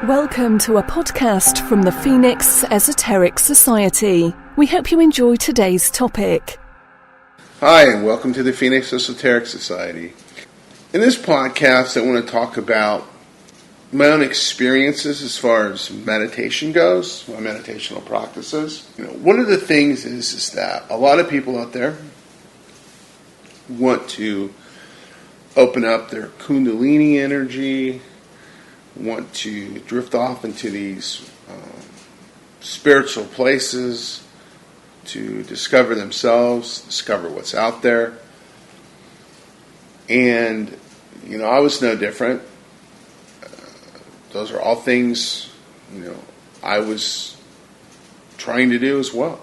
Welcome to a podcast from the Phoenix Esoteric Society. We hope you enjoy today's topic. Hi, and welcome to the Phoenix Esoteric Society. In this podcast, I want to talk about my own experiences as far as meditation goes, my meditational practices. One of the things is that a lot of people out there want to open up their Kundalini energy, want to drift off into these spiritual places to discover themselves, discover what's out there. And, I was no different. Those are all things, I was trying to do as well.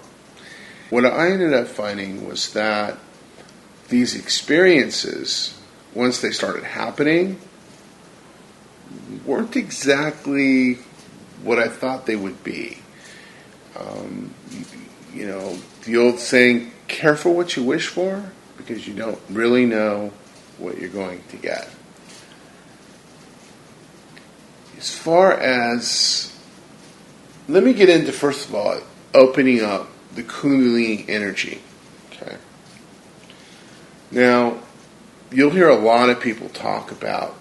What I ended up finding was that these experiences, once they started happening, weren't exactly what I thought they would be. The old saying, careful what you wish for, because you don't really know what you're going to get. As far as, let me get into, first of all, opening up the Kundalini energy. Okay. Now, you'll hear a lot of people talk about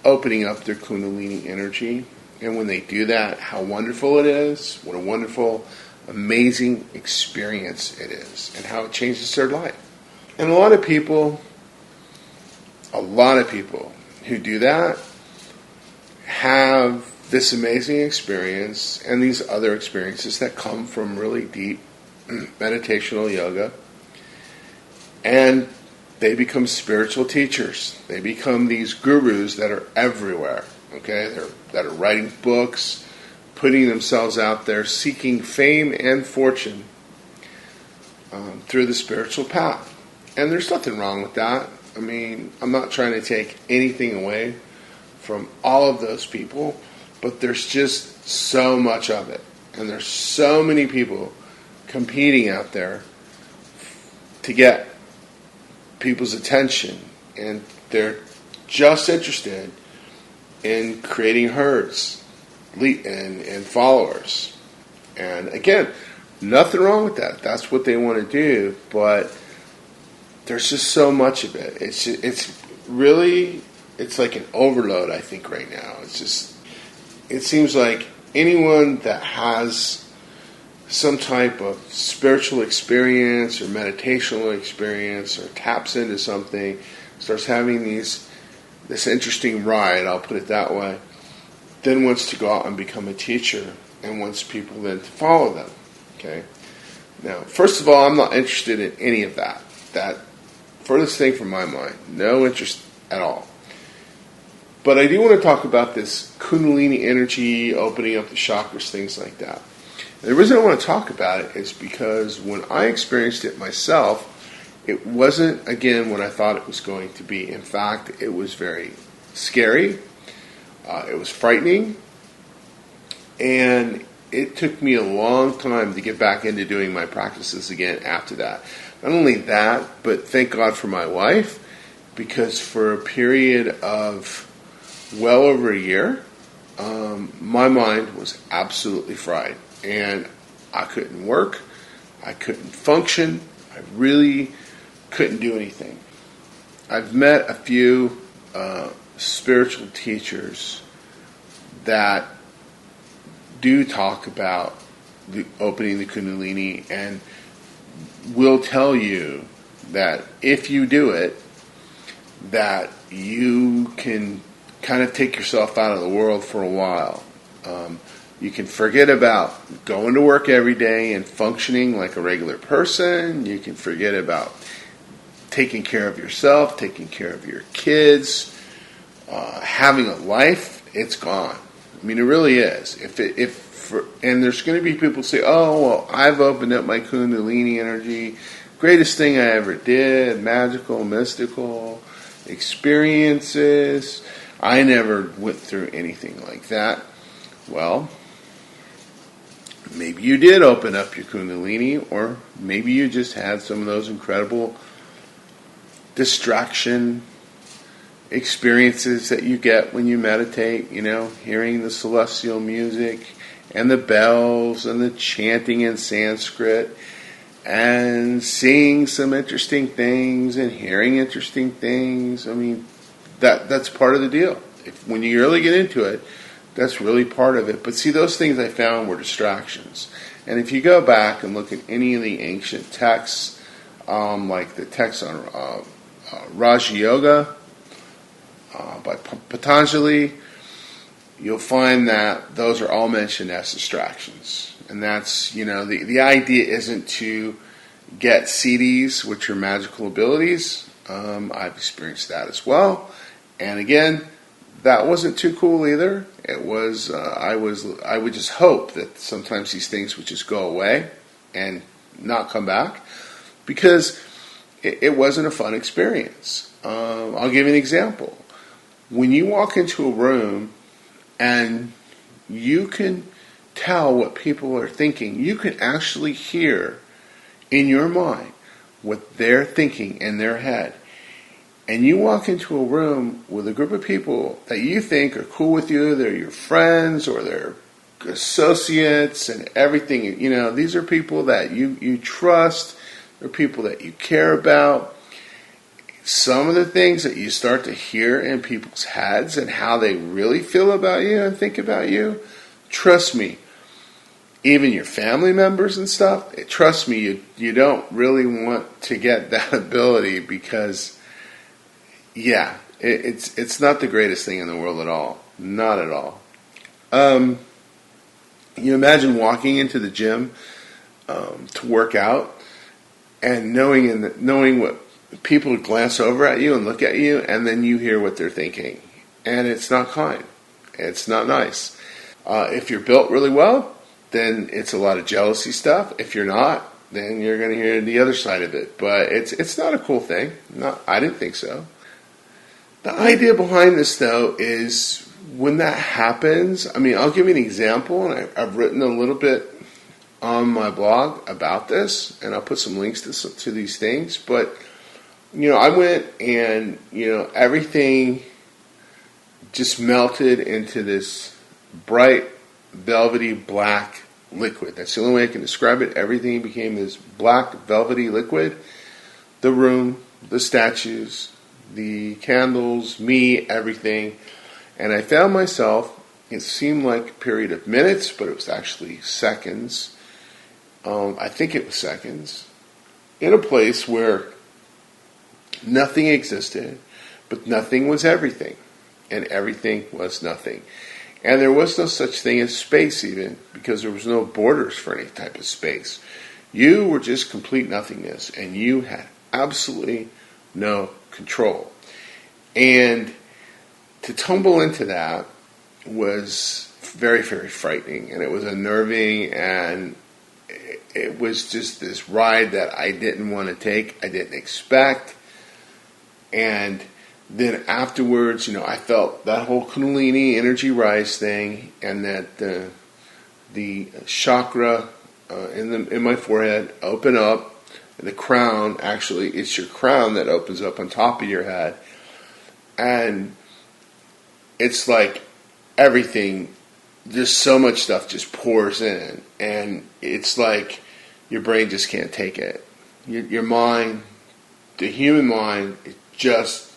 opening up their Kundalini energy, and when they do that, how wonderful it is, what a wonderful, amazing experience it is, and how it changes their life. And a lot of people who do that have this amazing experience and these other experiences that come from really deep meditational yoga, and they become spiritual teachers. They become these gurus that are everywhere, okay? That are writing books, putting themselves out there, seeking fame and fortune through the spiritual path. And there's nothing wrong with that. I'm not trying to take anything away from all of those people, but there's just so much of it. And there's so many people competing out there to get people's attention, and they're just interested in creating herds and followers. And again, nothing wrong with that. That's what they want to do, but there's just so much of it. It's like an overload, I think, right now. It seems like anyone that has some type of spiritual experience or meditational experience or taps into something, starts having this interesting ride, I'll put it that way, then wants to go out and become a teacher and wants people then to follow them. Okay? Now, first of all, I'm not interested in any of that. That furthest thing from my mind. No interest at all. But I do want to talk about this Kundalini energy, opening up the chakras, things like that. The reason I want to talk about it is because when I experienced it myself, it wasn't, again, what I thought it was going to be. In fact, it was very scary. It was frightening. And it took me a long time to get back into doing my practices again after that. Not only that, but thank God for my wife, because for a period of well over a year, my mind was absolutely fried. And I couldn't work, I couldn't function, I really couldn't do anything. I've met a few spiritual teachers that do talk about opening the Kundalini and will tell you that if you do it, that you can kind of take yourself out of the world for a while. You can forget about going to work every day and functioning like a regular person. You can forget about taking care of yourself, taking care of your kids, having a life. It's gone. It really is. And there's going to be people who say, "Oh, well, I've opened up my Kundalini energy. Greatest thing I ever did. Magical, mystical experiences. I never went through anything like that." Well, maybe you did open up your Kundalini, or maybe you just had some of those incredible distraction experiences that you get when you meditate, hearing the celestial music and the bells and the chanting in Sanskrit and seeing some interesting things and hearing interesting things. I mean, that's part of the deal. When you really get into it, that's really part of it. But see, those things I found were distractions. And if you go back and look at any of the ancient texts, like the text on Raja Yoga by Patanjali, you'll find that those are all mentioned as distractions. And that's, the idea isn't to get CDs, which are magical abilities. I've experienced that as well. And again, that wasn't too cool either. It was, I would just hope that sometimes these things would just go away and not come back, because it wasn't a fun experience. I'll give you an example. When you walk into a room and you can tell what people are thinking, you can actually hear in your mind what they're thinking in their head. And you walk into a room with a group of people that you think are cool with you, they're your friends or they're associates and everything. These are people that you trust, they're people that you care about. Some of the things that you start to hear in people's heads and how they really feel about you and think about you, trust me, even your family members and stuff, trust me, you don't really want to get that ability, because it's not the greatest thing in the world at all. Not at all. You imagine walking into the gym to work out and knowing what people glance over at you and look at you, and then you hear what they're thinking. And it's not kind. It's not nice. If you're built really well, then it's a lot of jealousy stuff. If you're not, then you're going to hear the other side of it. But it's not a cool thing. I didn't think so. The idea behind this, though, is when that happens, I'll give you an example, and I've written a little bit on my blog about this, and I'll put some links to these things. But, I went and, everything just melted into this bright, velvety black liquid. That's the only way I can describe it. Everything became this black, velvety liquid. The room, the statues, the candles, me, everything. And I found myself, it seemed like a period of minutes, but it was actually seconds. I think it was seconds. In a place where nothing existed, but nothing was everything. And everything was nothing. And there was no such thing as space even, because there was no borders for any type of space. You were just complete nothingness, and you had absolutely no control. And to tumble into that was very, very frightening, and it was unnerving, and it was just this ride that I didn't want to take, I didn't expect. And then afterwards, I felt that whole Kundalini energy rise thing, and that the chakra in my forehead open up. The crown, actually, it's your crown that opens up on top of your head. And it's like everything, just so much stuff just pours in. And it's like your brain just can't take it. Your mind, the human mind, it just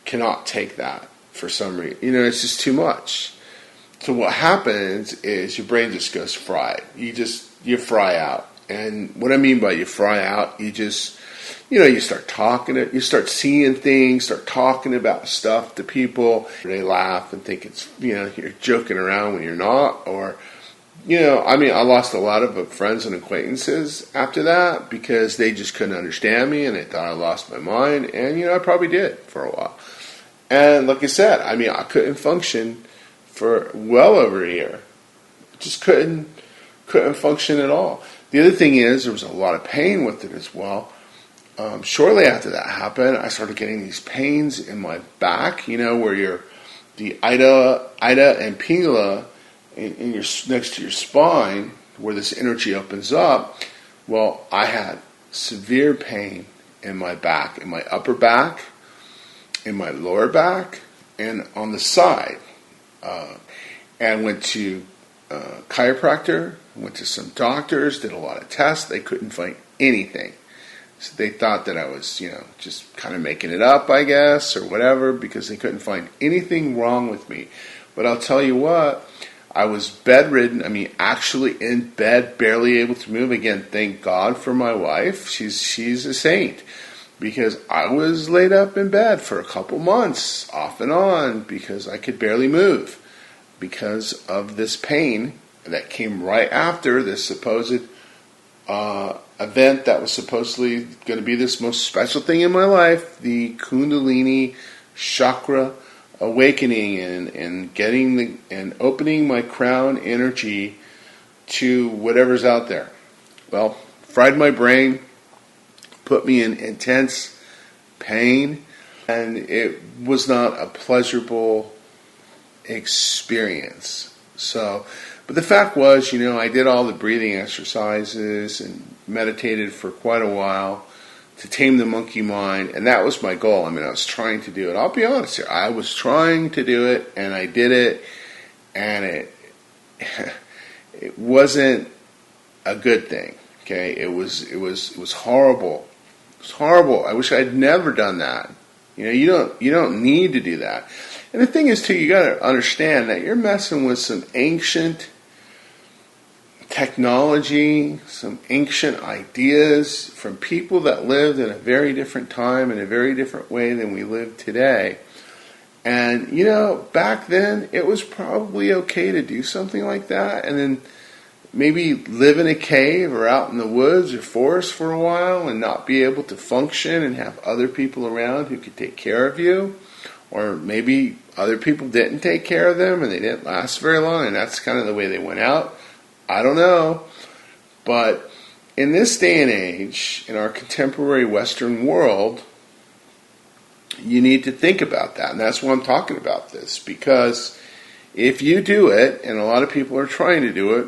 cannot take that for some reason. It's just too much. So what happens is your brain just goes fried. You fry out. And what I mean by you fry out, you just, you start talking, you start seeing things, start talking about stuff to people. They laugh and think it's, you're joking around when you're not. Or, I lost a lot of friends and acquaintances after that, because they just couldn't understand me, and they thought I lost my mind. And, I probably did for a while. And like I said, I couldn't function for well over a year. Just couldn't function at all. The other thing is, there was a lot of pain with it as well. Shortly after that happened, I started getting these pains in my back, where the ida and pingala in your next to your spine, where this energy opens up. Well, I had severe pain in my back, in my upper back, in my lower back and on the side. And went to chiropractor, went to some doctors, did a lot of tests. They couldn't find anything. So they thought that I was, just kind of making it up, I guess, or whatever, because they couldn't find anything wrong with me. But I'll tell you what, I was bedridden. I mean, actually in bed, barely able to move. Again, thank God for my wife. She's a saint. Because I was laid up in bed for a couple months, off and on, because I could barely move. Because of this pain that came right after this supposed event that was supposedly going to be this most special thing in my life, the Kundalini Chakra awakening and getting and opening my crown energy to whatever's out there. Well, fried my brain, put me in intense pain, and it was not a pleasurable experience. So, but the fact was, I did all the breathing exercises and meditated for quite a while to tame the monkey mind, and that was my goal. I mean, I was trying to do it. I'll be honest here. I was trying to do it, and I did it, and it wasn't a good thing. Okay, it was horrible. It was horrible. I wish I'd never done that. You don't need to do that. And the thing is, too, you got to understand that you're messing with some ancient technology, some ancient ideas from people that lived in a very different time, in a very different way than we live today. And, back then, it was probably okay to do something like that, and then maybe live in a cave or out in the woods or forest for a while and not be able to function and have other people around who could take care of you. Or maybe other people didn't take care of them and they didn't last very long, and that's kind of the way they went out. I don't know. But in this day and age, in our contemporary Western world, you need to think about that. And that's why I'm talking about this. Because if you do it, and a lot of people are trying to do it,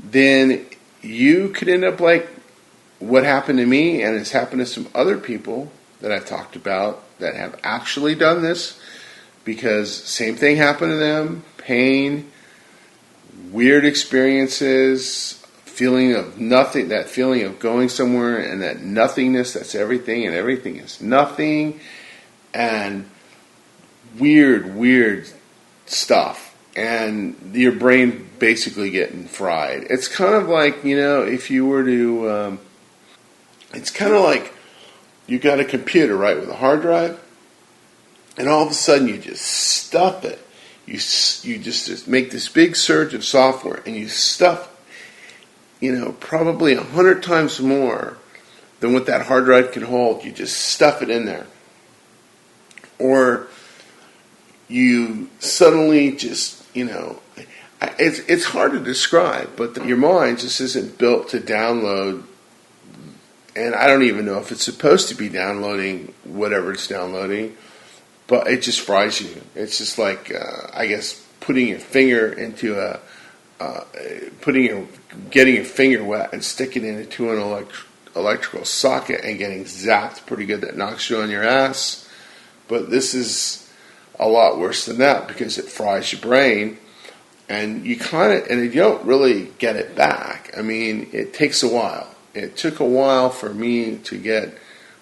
then you could end up like what happened to me, and it's happened to some other people that I've talked about that have actually done this, because same thing happened to them, pain, weird experiences, feeling of nothing, that feeling of going somewhere and that nothingness, that's everything and everything is nothing, and weird stuff, and your brain basically getting fried. It's kind of like, if you were to, it's kind of like you got a computer, right, with a hard drive, and all of a sudden you just stuff it. You just make this big surge of software, and you stuff, probably 100 times more than what that hard drive can hold. You just stuff it in there. Or you suddenly just, it's hard to describe, but your mind just isn't built to download. And I don't even know if it's supposed to be downloading whatever it's downloading, but it just fries you. It's just like, I guess, putting your finger into getting your finger wet and sticking it into an electrical socket and getting zapped pretty good. That knocks you on your ass. But this is a lot worse than that, because it fries your brain, and you don't really get it back. I mean, it takes a while. It took a while for me to get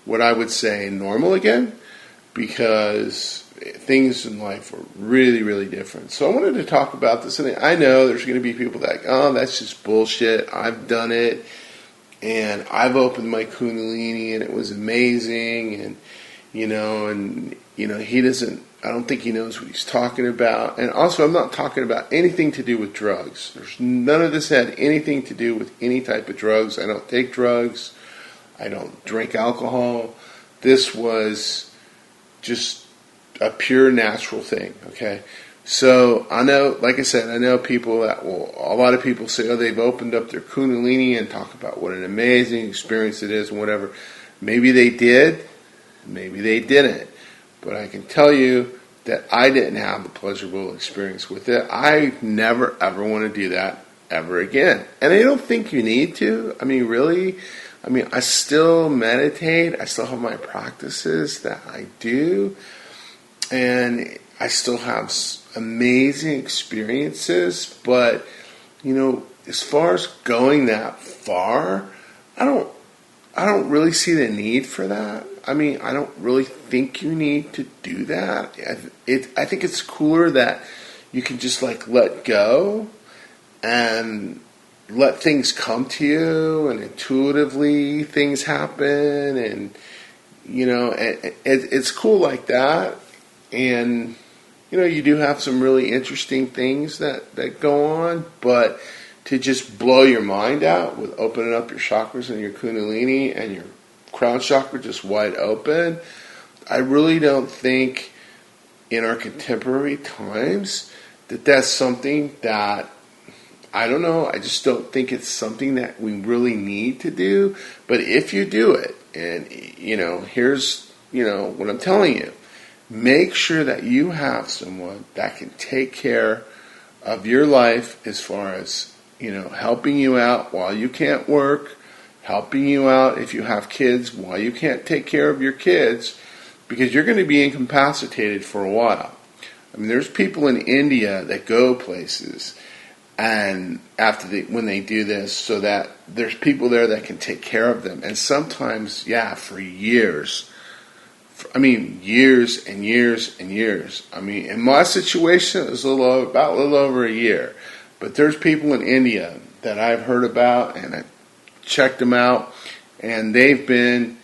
what I would say normal again, because things in life were really, really different. So I wanted to talk about this, and I know there's going to be people that, that's just bullshit. I've done it, and I've opened my Kundalini, and it was amazing, and he doesn't, I don't think he knows what he's talking about. And also, I'm not talking about anything to do with drugs. None of this had anything to do with any type of drugs. I don't take drugs. I don't drink alcohol. This was just a pure natural thing, okay? So I know, like I said, I know people that a lot of people say, they've opened up their Kundalini and talk about what an amazing experience it is and whatever. Maybe they did, maybe they didn't. But I can tell you that I didn't have the pleasurable experience with it. I never, ever want to do that ever again. And I don't think you need to. I mean, really, I mean, I still meditate. I still have my practices that I do. And I still have amazing experiences. But, as far as going that far, I don't really see the need for that. I mean, I don't really think you need to do that. I think it's cooler that you can just let go and let things come to you, and intuitively things happen, and it's cool like that. And you do have some really interesting things that go on, but to just blow your mind out with opening up your chakras and your Kundalini and your crown chakra just wide open, I really don't think in our contemporary times that's something that, I don't know, I just don't think it's something that we really need to do. But if you do it, and here's what I'm telling you, make sure that you have someone that can take care of your life as far as helping you out while you can't work, helping you out if you have kids while you can't take care of your kids, because you're going to be incapacitated for a while. I mean, there's people in India that go places, and when they do this, so that there's people there that can take care of them, and sometimes, for years. Years and years and years. I mean, in my situation, it was about a little over a year. But there's people in India that I've heard about, and I checked them out, and they've been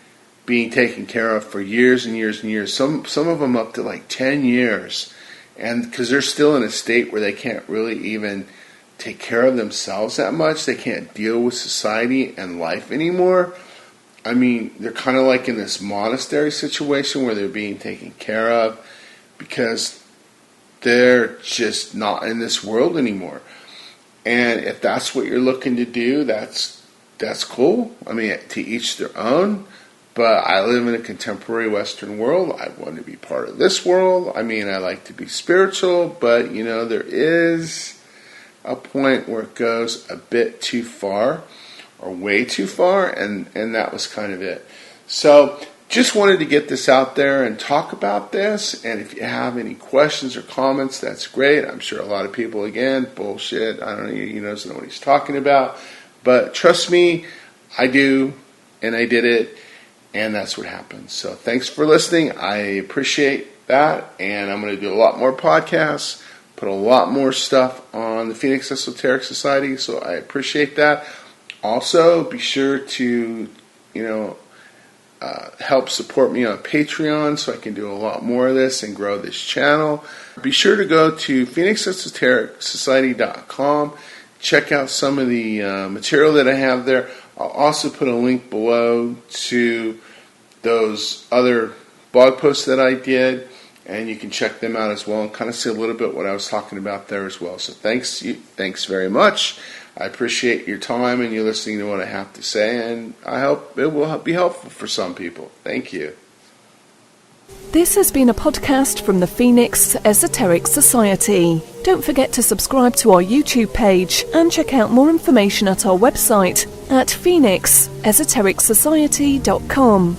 being taken care of for years and years and years. Some of them up to 10 years, and because they're still in a state where they can't really even take care of themselves that much. They can't deal with society and life anymore. I mean, they're kind of like in this monastery situation where they're being taken care of because they're just not in this world anymore. And if that's what you're looking to do, that's cool. I mean, to each their own. But I live in a contemporary Western world. I want to be part of this world. I mean, I like to be spiritual, but there is a point where it goes a bit too far, or way too far, and that was kind of it. So just wanted to get this out there and talk about this, and if you have any questions or comments, that's great. I'm sure a lot of people, again, bullshit, I don't know, he doesn't know what he's talking about, but trust me, I do, and I did it, and that's what happened. So thanks for listening. I appreciate that, and I'm going to do a lot more podcasts, put a lot more stuff on the Phoenix Esoteric Society, so I appreciate that. Also, be sure to, help support me on Patreon so I can do a lot more of this and grow this channel. Be sure to go to PhoenixEsotericSociety.com. Check out some of the material that I have there. I'll also put a link below to those other blog posts that I did, and you can check them out as well and kind of see a little bit what I was talking about there as well. So thanks very much. I appreciate your time and you listening to what I have to say, and I hope it will be helpful for some people. Thank you. This has been a podcast from the Phoenix Esoteric Society. Don't forget to subscribe to our YouTube page and check out more information at our website at phoenixesotericsociety.com.